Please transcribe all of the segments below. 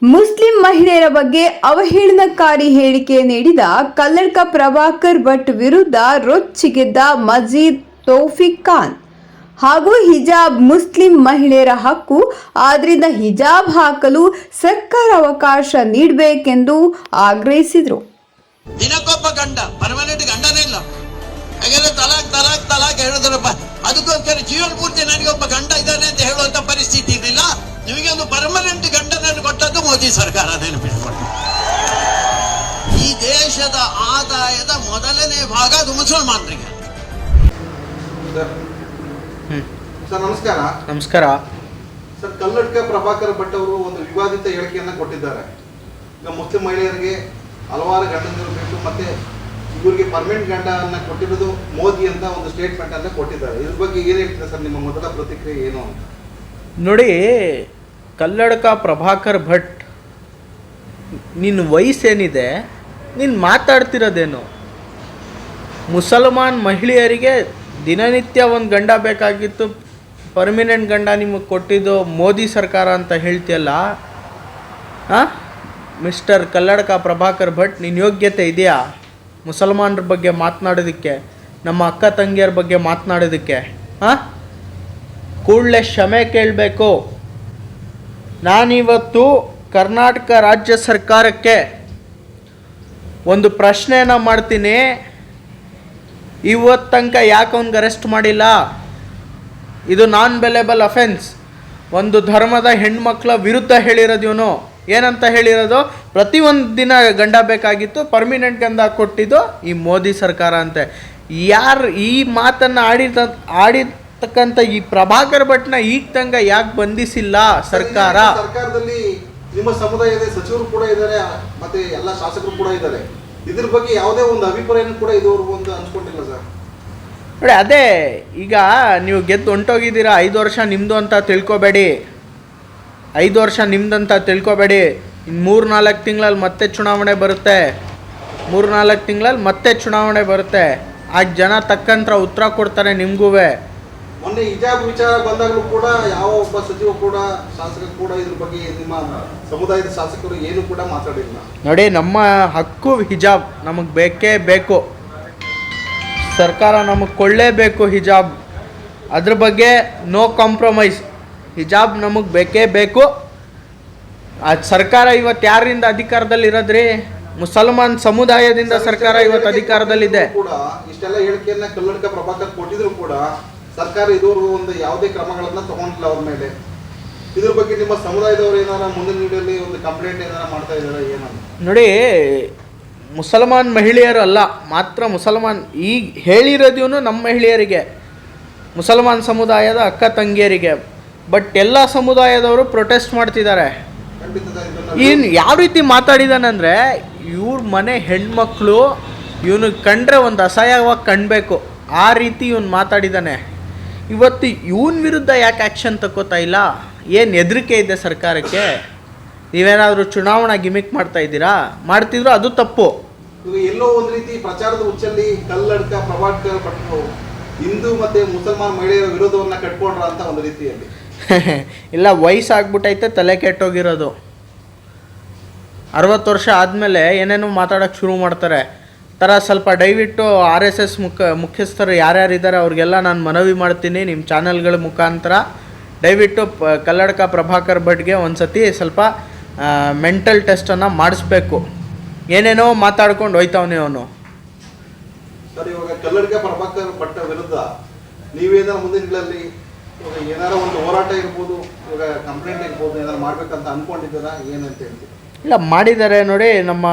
Muslim ಮಹಿಳೆಯರ ಬಗ್ಗೆ ಅವಹೇಳನಕಾರಿ ಹೇಳಿಕೆ ನೀಡಿದ ಕಲ್ಲಡ್ಕ ಪ್ರಭಾಕರ್ ಭಟ್ ವಿರುದ್ಧ ರೊಚ್ಚಿಗೆದ್ದ ಮಜೀದ್ ತೌಫೀಕ್ ಖಾನ್ ಹಾಗೂ ಹಿಜಾಬ್ ಮುಸ್ಲಿಂ ಮಹಿಳೆಯರ ಹಕ್ಕು, ಆದ್ದರಿಂದ ಹಿಜಾಬ್ ಹಾಕಲು ಸರ್ಕಾರ ಅವಕಾಶ ನೀಡಬೇಕೆಂದು ಆಗ್ರಹಿಸಿದರು. ದಿನಕ್ಕೊಬ್ಬ ಗಂಡ ಪರ್ಮನೆಂಟ್ ಗಂಡನೇ ಇಲ್ಲ, ಹಾಗೆಲ್ಲ ತಲಾಕ್ ತಲಾಕ್ ತಲಾಕ್ ಹೇಳಿದ್ರಪ್ಪ. ಅದಕ್ಕೋಸ್ಕರ ಜೀವನ ಪೂರ್ತಿ ನನಗೊಬ್ಬ ಗಂಡ ಇದ್ದಾನೆ ಅಂತ ಹೇಳುವಂತ ಪರಿಸ್ಥಿತಿ ಇರಲಿಲ್ಲ. ನಿಮಗೆ ಒಂದು ಪರ್ಮನೆಂಟ್ ಗಂಡನನ್ನು ಕೊಟ್ಟದ್ದು ಮೋದಿ ಸರ್ಕಾರ, ನೆನಪಿಟ್ಕೊಂಡು. ಈ ದೇಶದ ಆದಾಯದ ಮೊದಲನೇ ಭಾಗ ಅದು ಮುಸಲ್ಮಾನರಿಗೆ. ಸರ್ ನಮಸ್ಕಾರ. ನಮಸ್ಕಾರ ಸರ್, ಕಲ್ಲಡ್ಕ ಪ್ರಭಾಕರ್ ಭಟ್ ಅವರು ಒಂದು ವಿವಾದಿತ ಹೇಳಿಕೆಯನ್ನ ಕೊಟ್ಟಿದ್ದಾರೆ. ಈಗ ಮುಸ್ಲಿಂ ಮಹಿಳೆಯರಿಗೆ ಹಲವಾರು ಗಂಡಂದಿರು ಬೇಕು, ಮತ್ತೆ ಇವರಿಗೆ ಪರ್ಮನೆಂಟ್ ಗಂಡನ್ನ ಕೊಟ್ಟಿರೋದು ಮೋದಿ ಅಂತ ಒಂದು ಸ್ಟೇಟ್ಮೆಂಟ್ ಅನ್ನ ಕೊಟ್ಟಿದ್ದಾರೆ. ಇದ್ರ ಬಗ್ಗೆ ಏನ್ ಹೇಳ್ತೀರಾ ಸರ್, ನಿಮ್ಮ ಮೊದಲ ಪ್ರತಿಕ್ರಿಯೆ ಏನು ಅಂತ? ನೋಡಿ, ಕಲ್ಲಡ್ಕ ಪ್ರಭಾಕರ್ ಭಟ್, ನಿನ್ನ ವಯಸ್ಸೇನಿದೆ, ನೀನು ಮಾತಾಡ್ತಿರೋದೇನು? ಮುಸಲ್ಮಾನ್ ಮಹಿಳೆಯರಿಗೆ ದಿನನಿತ್ಯ ಒಂದು ಗಂಡ ಬೇಕಾಗಿತ್ತು, ಪರ್ಮಿನೆಂಟ್ ಗಂಡ ನಿಮಗೆ ಕೊಟ್ಟಿದ್ದು ಮೋದಿ ಸರ್ಕಾರ ಅಂತ ಹೇಳ್ತೀಯಲ್ಲ. ಮಿಸ್ಟರ್ ಕಲ್ಲಡ್ಕ ಪ್ರಭಾಕರ್ ಭಟ್, ನಿನ್ನ ಯೋಗ್ಯತೆ ಇದೆಯಾ ಮುಸಲ್ಮಾನರ ಬಗ್ಗೆ ಮಾತನಾಡೋದಕ್ಕೆ, ನಮ್ಮ ಅಕ್ಕ ತಂಗಿಯರ ಬಗ್ಗೆ ಮಾತನಾಡೋದಕ್ಕೆ? ಕೂಡಲೇ ಕ್ಷಮೆ ಕೇಳಬೇಕು. ನಾನಿವತ್ತು ಕರ್ನಾಟಕ ರಾಜ್ಯ ಸರ್ಕಾರಕ್ಕೆ ಒಂದು ಪ್ರಶ್ನೆಯನ್ನು ಮಾಡ್ತೀನಿ. ಇವತ್ತು ತನಕ ಯಾಕೆ ಅವ್ನಿಗೆ ಅರೆಸ್ಟ್ ಮಾಡಿಲ್ಲ? ಇದು ನಾನ್ ಬೆಲೆಬಲ್ ಅಫೆನ್ಸ್. ಒಂದು ಧರ್ಮದ ಹೆಣ್ಮಕ್ಳ ವಿರುದ್ಧ ಹೇಳಿರೋದು ಇವನು. ಏನಂತ ಹೇಳಿರೋದು? ಪ್ರತಿಯೊಂದು ದಿನ ಗಂಡ ಬೇಕಾಗಿತ್ತು, ಪರ್ಮಿನೆಂಟ್ ಗಂಡ ಕೊಟ್ಟಿದ್ದು ಈ ಮೋದಿ ಸರ್ಕಾರ ಅಂತೆ. ಯಾರು ಈ ಮಾತನ್ನು ಆಡಿರ್ತಕ್ಕಂಥ ಈ ಪ್ರಭಾಕರ್ ಭಟ್ನ ಈಗ ತನಕ ಯಾಕೆ ಬಂಧಿಸಿಲ್ಲ ಸರ್ಕಾರ? ಸರ್ಕಾರದಲ್ಲಿ ನಿಮ್ಮ ಸಮುದಾಯದ ಸಚಿವರು ಕೂಡ ಇದ್ದಾರೆ, ಮತ್ತೆ ಎಲ್ಲ ಶಾಸಕರು ಕೂಡ ಇದ್ದಾರೆ. ಇದ್ರ ಬಗ್ಗೆ ಯಾವುದೇ ಒಂದು ಅಭಿಪ್ರಾಯನೂ ಕೂಡ ಇದುವರೆಗೂ ಒಂದು ಹಂಚ್ಕೊಂಡಿಲ್ಲ ಸರ್. ನೋಡಿ, ಅದೇ ಈಗ ನೀವು ಗೆದ್ದು ಹೊಂಟೋಗಿದ್ದೀರಾ. 5 ವರ್ಷ ನಿಮ್ಮದು ಅಂತ ತಿಳ್ಕೊಬೇಡಿ. 5 ವರ್ಷ ನಿಮ್ದಂತ ತಿಳ್ಕೊಬೇಡಿ. ಇನ್ನು 3-4 ತಿಂಗಳಲ್ಲಿ ಮತ್ತೆ ಚುನಾವಣೆ ಬರುತ್ತೆ. 3-4 ತಿಂಗಳಲ್ಲಿ ಮತ್ತೆ ಚುನಾವಣೆ ಬರುತ್ತೆ. ಆಗ ಜನ ತಕ್ಕಂಥ ಉತ್ತರ ಕೊಡ್ತಾರೆ ನಿಮಗೂ. ಮೊನ್ನೆ ಹಿಜಾಬ್ ವಿಚಾರ ಬಂದಾಗಲೂ ಕೂಡ ಯಾವ ಒಬ್ಬ ಸಚಿವ ಕೂಡ ಶಾಸಕರು ಕೂಡ ಇದ್ರ ಬಗ್ಗೆ ನಿಮ್ಮ ಸಮುದಾಯದ ಶಾಸಕರು ಏನು ಕೂಡ ಮಾತಾಡಿಲ್ಲ. ನೋಡಿ, ನಮ್ಮ ಹಕ್ಕು ಹಿಜಾಬ್ ನಮಗೆ ಬೇಕೇ ಬೇಕು. ಸರ್ಕಾರ ನಮಗೆ ಕೊಳ್ಳೇಬೇಕು ಹಿಜಾಬ್. ಅದ್ರ ಬಗ್ಗೆ ನೋ ಕಾಂಪ್ರಮೈಸ್. ಹಿಜಾಬ್ ನಮಗೆ ಬೇಕೇ ಬೇಕು. ಆ ಸರ್ಕಾರ ಇವತ್ತು ಯಾರಿಂದ ಅಧಿಕಾರದಲ್ಲಿ ಇರೋದ್ರಿ? ಮುಸಲ್ಮಾನ್ ಸಮುದಾಯದಿಂದ ಸರ್ಕಾರ ಇವತ್ತು ಅಧಿಕಾರದಲ್ಲಿದೆ. ಕೂಡ ಇಷ್ಟೆಲ್ಲ ಹೇಳಿಕೆಯನ್ನ ಕಲ್ಲಡ್ಕ ಪ್ರಭಾಕರ್ ಕೊಟ್ಟಿದ್ರು ಕೂಡ ಸರ್ಕಾರ ಇದುವರೆಗೂ ಒಂದು ಯಾವುದೇ ಕ್ರಮಗಳನ್ನ ತಗೊಂಡಿಲ್ಲ ಅವ್ರ ಮೇಲೆ. ಇದ್ರ ಬಗ್ಗೆ ನಿಮ್ಮ ಸಮುದಾಯದವರು ಏನಾರ ಮುಂದಿನ ನೀಡಲಿ ಒಂದು ಕಂಪ್ಲೇಂಟ್ ಏನಾರ ಮಾಡ್ತಾ ಇದ್ದಾರೆ ಏನಂತ? ನೋಡಿ, ಮುಸಲ್ಮಾನ್ ಮಹಿಳೆಯರು ಅಲ್ಲ, ಮಾತ್ರ ಮುಸಲ್ಮಾನ್ ಈಗ ಹೇಳಿರೋದು ನಮ್ಮ ಮಹಿಳೆಯರಿಗೆ, ಮುಸಲ್ಮಾನ್ ಸಮುದಾಯದ ಅಕ್ಕ ತಂಗಿಯರಿಗೆ. ಬಟ್ ಎಲ್ಲ ಸಮುದಾಯದವರು ಪ್ರೊಟೆಸ್ಟ್ ಮಾಡ್ತಿದ್ದಾರೆ. ಇನ್ನು ಯಾವ ರೀತಿ ಮಾತಾಡಿದಾನಂದರೆ, ಇವ್ರ ಮನೆ ಹೆಣ್ಮಕ್ಳು ಇವನು ಕಂಡ್ರೆ ಒಂದು ಅಸಹ್ಯವಾಗಿ ಕಾಣಬೇಕು, ಆ ರೀತಿ ಇವನು ಮಾತಾಡಿದ್ದಾನೆ. ಇವತ್ತು ಇವನ ವಿರುದ್ಧ ಯಾಕೆ ಆ್ಯಕ್ಷನ್ ತಗೋತಾ ಇಲ್ಲ? ಏನು ಹೆದರಿಕೆ ಇದೆ ಸರ್ಕಾರಕ್ಕೆ? ನೀವೇನಾದರೂ ಚುನಾವಣಾ ಗಿಮಿಕ್ ಮಾಡ್ತಾ ಇದ್ದೀರಾ? ಮಾಡ್ತಿದ್ರು ಅದು ತಪ್ಪು. ಎಲ್ಲೋ ಒಂದು ರೀತಿ ಪ್ರಚಾರದ ಹುಚ್ಚಲ್ಲಿ ಕಲ್ಲಡ್ಕ ಪ್ರಭಾಕರ್ ಭಟ್ರು ಹಿಂದೂ ಮತ್ತೆ ಮುಸಲ್ಮಾನ್ ಮಹಿಳೆಯರ ವಿರೋಧವನ್ನ ಕಟ್ಕೊಂಡ್ರ ಅಂತ ಒಂದು ರೀತಿಯಲ್ಲಿ. ಇಲ್ಲ, ವಯಸ್ಸಾಗ್ಬಿಟ್ಟೈತೆ, ತಲೆ ಕೆಟ್ಟೋಗಿರೋದು. 60 ವರ್ಷ ಆದಮೇಲೆ ಏನೇನೋ ಮಾತಾಡೋಕ್ಕೆ ಶುರು ಮಾಡ್ತಾರೆ. ಸ್ವಲ್ಪ ದಯವಿಟ್ಟು RSS ಮುಖ್ಯಸ್ಥರು ಯಾರ್ಯಾರಿದ್ದಾರೆ ಅವ್ರಿಗೆಲ್ಲ ನಾನು ಮನವಿ ಮಾಡ್ತೀನಿ, ನಿಮ್ಮ ಚಾನಲ್ಗಳ ಮುಖಾಂತರ ದಯವಿಟ್ಟು ಕಲ್ಲಡ್ಕ ಪ್ರಭಾಕರ್ ಭಟ್ಗೆ ಒಂದು ಸತಿ ಸ್ವಲ್ಪ ಮೆಂಟಲ್ ಟೆಸ್ಟನ್ನು ಮಾಡಿಸ್ಬೇಕು. ಏನೇನೋ ಮಾತಾಡ್ಕೊಂಡು ಹೋಯ್ತವನೇ ಅವನು. ಸರ್, ಇವಾಗ ಕಲ್ಲಡ್ಕ ಪ್ರಭಾಕರ್ ಭಟ್ ವಿರುದ್ಧ ನೀವೇನಾರ ಮುಂದಿನ ದಿನಗಳಲ್ಲಿ ಏನಾರ ಒಂದು ಹೋರಾಟ ಇರ್ಬೋದು, ಇವಾಗ ಕಂಪ್ಲೇಂಟ್ ಇರ್ಬೋದು, ಏನಾರು ಮಾಡ್ಬೇಕಂತ ಅನ್ಕೊಂಡಿದ್ದೀರಾ? ಏನಂತ ಹೇಳ್ತೀವಿ? ಇಲ್ಲ, ಮಾಡಿದ್ದಾರೆ. ನೋಡಿ, ನಮ್ಮ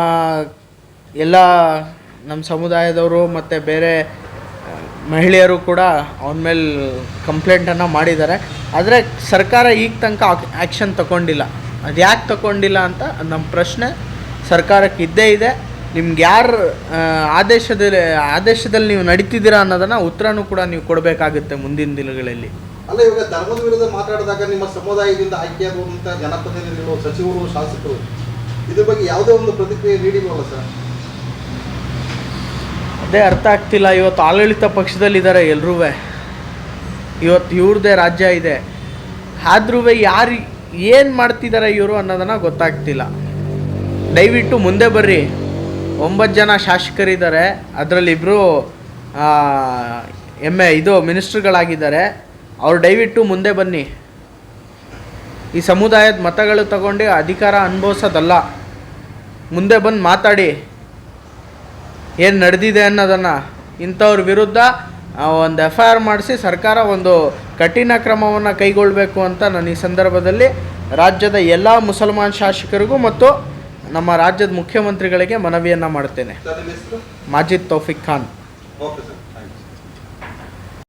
ಎಲ್ಲ ನಮ್ಮ ಸಮುದಾಯದವರು ಮತ್ತು ಬೇರೆ ಮಹಿಳೆಯರು ಕೂಡ ಅವನ ಮೇಲೆ ಕಂಪ್ಲೇಂಟನ್ನು ಮಾಡಿದ್ದಾರೆ. ಆದರೆ ಸರ್ಕಾರ ಈಗ ತನಕ ಆ್ಯಕ್ಷನ್ ತಗೊಂಡಿಲ್ಲ. ಅದು ಯಾಕೆ ತಗೊಂಡಿಲ್ಲ ಅಂತ ನಮ್ಮ ಪ್ರಶ್ನೆ ಸರ್ಕಾರಕ್ಕೆ ಇದ್ದೇ ಇದೆ. ನಿಮ್ಗೆ ಯಾರು ಆದೇಶದಲ್ಲಿ ನೀವು ನಡೀತಿದ್ದೀರಾ ಅನ್ನೋದನ್ನು ಉತ್ತರನೂ ಕೂಡ ನೀವು ಕೊಡಬೇಕಾಗುತ್ತೆ ಮುಂದಿನ ದಿನಗಳಲ್ಲಿ. ಅಲ್ಲ, ಇವಾಗ ಧರ್ಮದ ವಿರುದ್ಧ ಮಾತಾಡಿದಾಗ ನಿಮ್ಮ ಸಮುದಾಯದಿಂದ ಆಯ್ಕೆಯಾಗುವಂಥ ಜನಪ್ರತಿನಿಧಿಗಳು, ಸಚಿವರು, ಶಾಸಕರು ಇದ್ರ ಬಗ್ಗೆ ಯಾವುದೇ ಒಂದು ಪ್ರತಿಕ್ರಿಯೆ ನೀಡಿಲ್ವಲ್ಲ ಸರ್? ಅದೇ ಅರ್ಥ ಆಗ್ತಿಲ್ಲ. ಇವತ್ತು ಆಡಳಿತ ಪಕ್ಷದಲ್ಲಿದ್ದಾರೆ ಎಲ್ಲರೂ. ಇವತ್ತು ಇವ್ರದ್ದೇ ರಾಜ್ಯ ಇದೆ. ಆದ್ರೂ ಏನು ಮಾಡ್ತಿದ್ದಾರೆ ಇವರು ಅನ್ನೋದನ್ನು ಗೊತ್ತಾಗ್ತಿಲ್ಲ. ದಯವಿಟ್ಟು ಮುಂದೆ ಬರ್ರಿ. 9 ಜನ ಶಾಸಕರಿದ್ದಾರೆ, ಅದರಲ್ಲಿ ಇಬ್ಬರು ಮಿನಿಸ್ಟ್ರುಗಳಾಗಿದ್ದಾರೆ. ಅವ್ರು ದಯವಿಟ್ಟು ಮುಂದೆ ಬನ್ನಿ. ಈ ಸಮುದಾಯದ ಮತಗಳು ತಗೊಂಡು ಅಧಿಕಾರ ಅನುಭವಿಸೋದಲ್ಲ, ಮುಂದೆ ಬಂದು ಮಾತಾಡಿ ಏನು ನಡೆದಿದೆ ಅನ್ನೋದನ್ನು. ಇಂಥವ್ರ ವಿರುದ್ಧ ಒಂದು FIR ಮಾಡಿಸಿ ಸರ್ಕಾರ ಒಂದು ಕಠಿಣ ಕ್ರಮವನ್ನು ಕೈಗೊಳ್ಳಬೇಕು ಅಂತ ನಾನು ಈ ಸಂದರ್ಭದಲ್ಲಿ ರಾಜ್ಯದ ಎಲ್ಲ ಮುಸಲ್ಮಾನ್ ಶಾಸಕರಿಗೂ ಮತ್ತು ನಮ್ಮ ರಾಜ್ಯದ ಮುಖ್ಯಮಂತ್ರಿಗಳಿಗೆ ಮನವಿಯನ್ನು ಮಾಡ್ತೇನೆ. ಸರ್, ನಿಮ್ಮ ಹೆಸರು? ಮಾಜಿದ್ ತೌಫಿಕ್ ಖಾನ್. Okay sir.